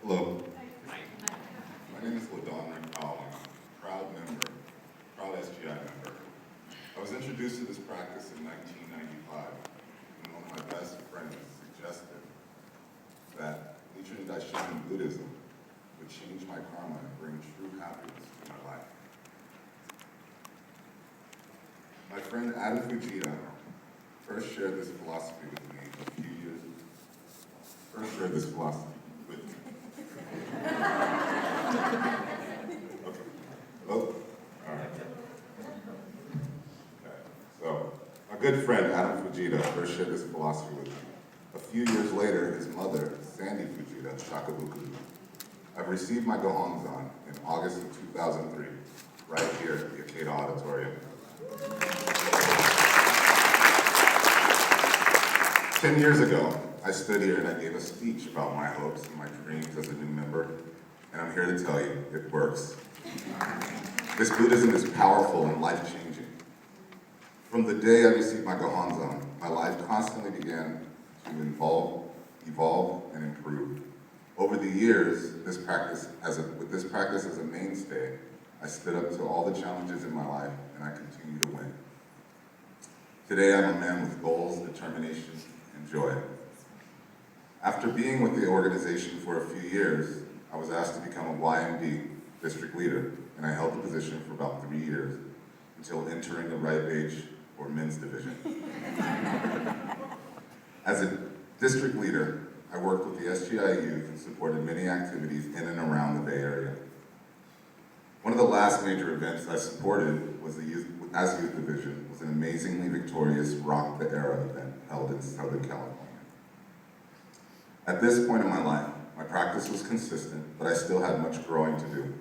Hello, my name is LaDon McCall. I'm a proud SGI member. I was introduced to this practice in 1995 when one of my best friends suggested that Nichiren Daishonin Buddhism would change my karma and bring true happiness to my life. My friend Adam Fujita first shared this philosophy with me a few years. First shared this philosophy with me. Okay. Hello? All right. Okay. So, my good friend Adam Fujita first shared this philosophy with me. A few years later, his mother, Sandy Fujita, Shakabuku, I've received my Gohonzon in August of 2003, right here at the Ikeda Auditorium. 10 years ago, I stood here and I gave a speech about my hopes and my dreams as a new member, and I'm here to tell you, it works. This Buddhism is powerful and life-changing. From the day I received my Gohonzon, my life constantly began to evolve, and improve. Over the years, with this practice as a mainstay, I stood up to all the challenges in my life, and I continue to win. Today, I'm a man with goals, determination, and joy. After being with the organization for a few years, I was asked to become a YMD district leader, and I held the position for about 3 years until entering the right age or men's division. As a district leader, I worked with the SGI youth and supported many activities in and around the Bay Area. One of the last major events I supported was youth division was an amazingly victorious Rock the Era event held in Southern California. At this point in my life, my practice was consistent, but I still had much growing to do.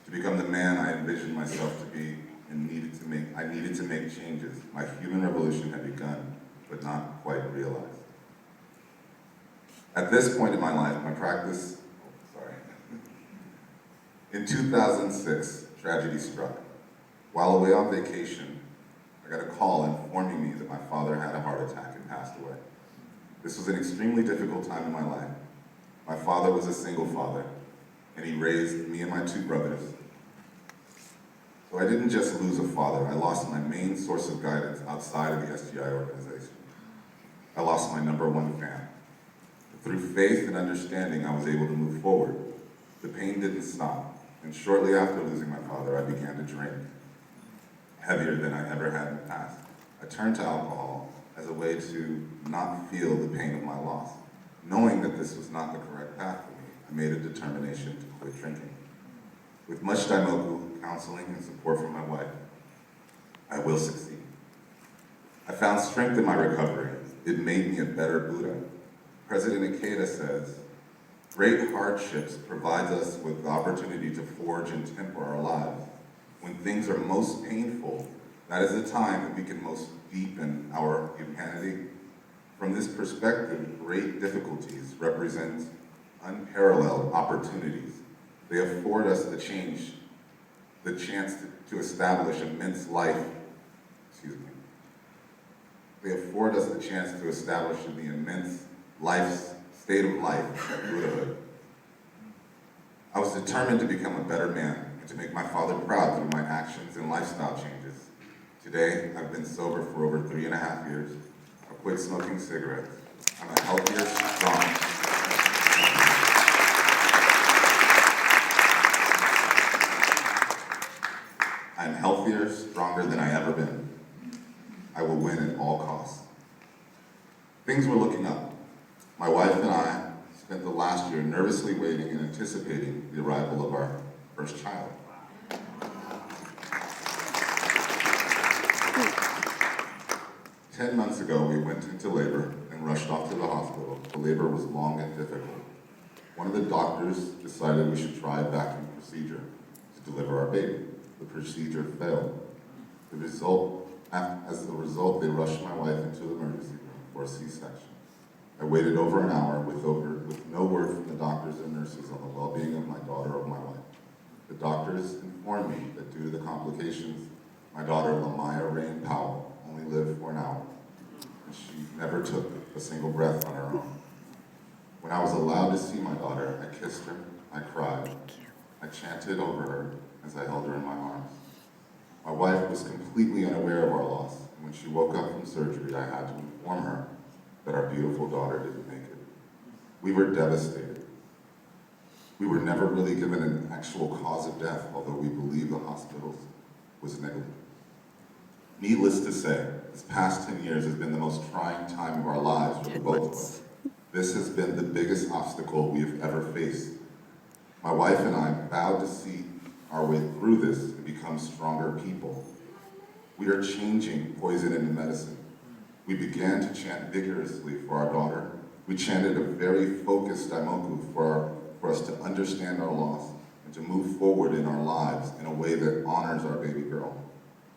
To become the man I envisioned myself to be and I needed to make changes. My human revolution had begun, but not quite realized. At this point in my life, my practice, in 2006, tragedy struck. While away on vacation, I got a call informing me that my father had a heart attack and passed away. This was an extremely difficult time in my life. My father was a single father, and he raised me and my 2 brothers. So I didn't just lose a father, I lost my main source of guidance outside of the SGI organization. I lost my #1 fan. But through faith and understanding, I was able to move forward. The pain didn't stop, and shortly after losing my father, I began to drink, heavier than I ever had in the past. I turned to alcohol as a way to not feel the pain of my loss. Knowing that this was not the correct path for me, I made a determination to quit drinking. With much daimoku, counseling, and support from my wife, I will succeed. I found strength in my recovery. It made me a better Buddha. President Ikeda says, "Great hardships provides us with the opportunity to forge and temper our lives. When things are most painful, that is the time that we can most deepen our humanity." From this perspective, great difficulties represent unparalleled opportunities. They afford us the chance to establish immense life, They afford us the chance to establish the immense state of life of Buddhahood. I was determined to become a better man and to make my father proud through my actions and lifestyle changes. Today, I've been sober for over 3.5 years. I quit smoking cigarettes. I'm a healthier, I'm healthier, stronger than I ever been. I will win at all costs. Things were looking up. My wife and I spent the last year nervously waiting and anticipating the arrival of our first child. "10 months ago, we went into labor and rushed off to the hospital. The labor was long and difficult. One of the doctors decided we should try a vacuum procedure to deliver our baby. The procedure failed. As a result, they rushed my wife into the emergency room for a C-section. I waited over an hour with no word from the doctors and nurses on the well-being of my daughter or my wife. The doctors informed me that due to the complications, my daughter, Lamaya Rain Powell, only lived for an hour, and she never took a single breath on her own. When When I was allowed to see my daughter, I kissed her, I cried, I chanted over her as I held her in my arms. My wife was completely unaware of our loss, and when she woke up from surgery, I had to inform her that our beautiful daughter didn't make it. We were devastated. We were never really given an actual cause of death, although we believe the hospital was negligent. Needless to say, this past 10 years has been the most trying time of our lives for the both of us. This has been the biggest obstacle we have ever faced. My wife and I vowed to see our way through this and become stronger people. We are changing poison into medicine. We began to chant vigorously for our daughter. We chanted a very focused daimoku for us to understand our loss and to move forward in our lives in a way that honors our baby girl.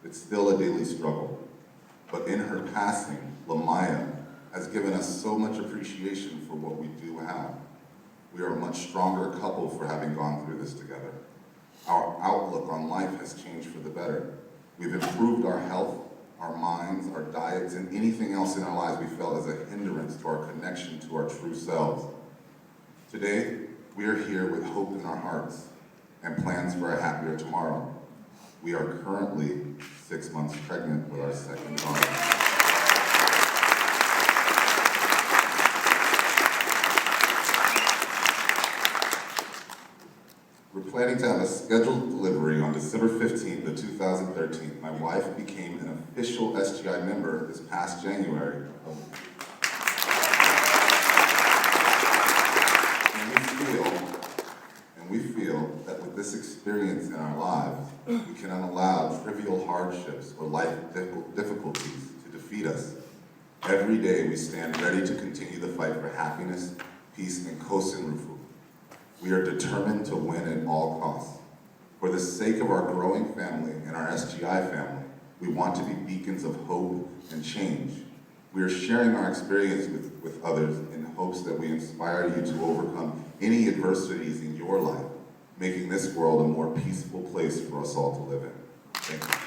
It's still a daily struggle, but in her passing, Lamaya has given us so much appreciation for what we do have. We are a much stronger couple for having gone through this together. Our outlook on life has changed for the better. We've improved our health, our minds, our diets, and anything else in our lives we felt as a hindrance to our connection to our true selves. Today, we are here with hope in our hearts and plans for a happier tomorrow. We are currently 6 months pregnant with our second daughter. We're planning to have a scheduled delivery on December 15th of 2013. My wife became an official SGI member this past January. And we feel that with this experience in our lives, we cannot allow trivial hardships or life difficulties to defeat us. Every day we stand ready to continue the fight for happiness, peace, and kosenrufu. We are determined to win at all costs. For the sake of our growing family and our SGI family, we want to be beacons of hope and change. We are sharing our experience with others in hopes that we inspire you to overcome any adversities in your life, making this world a more peaceful place for us all to live in. Thank you.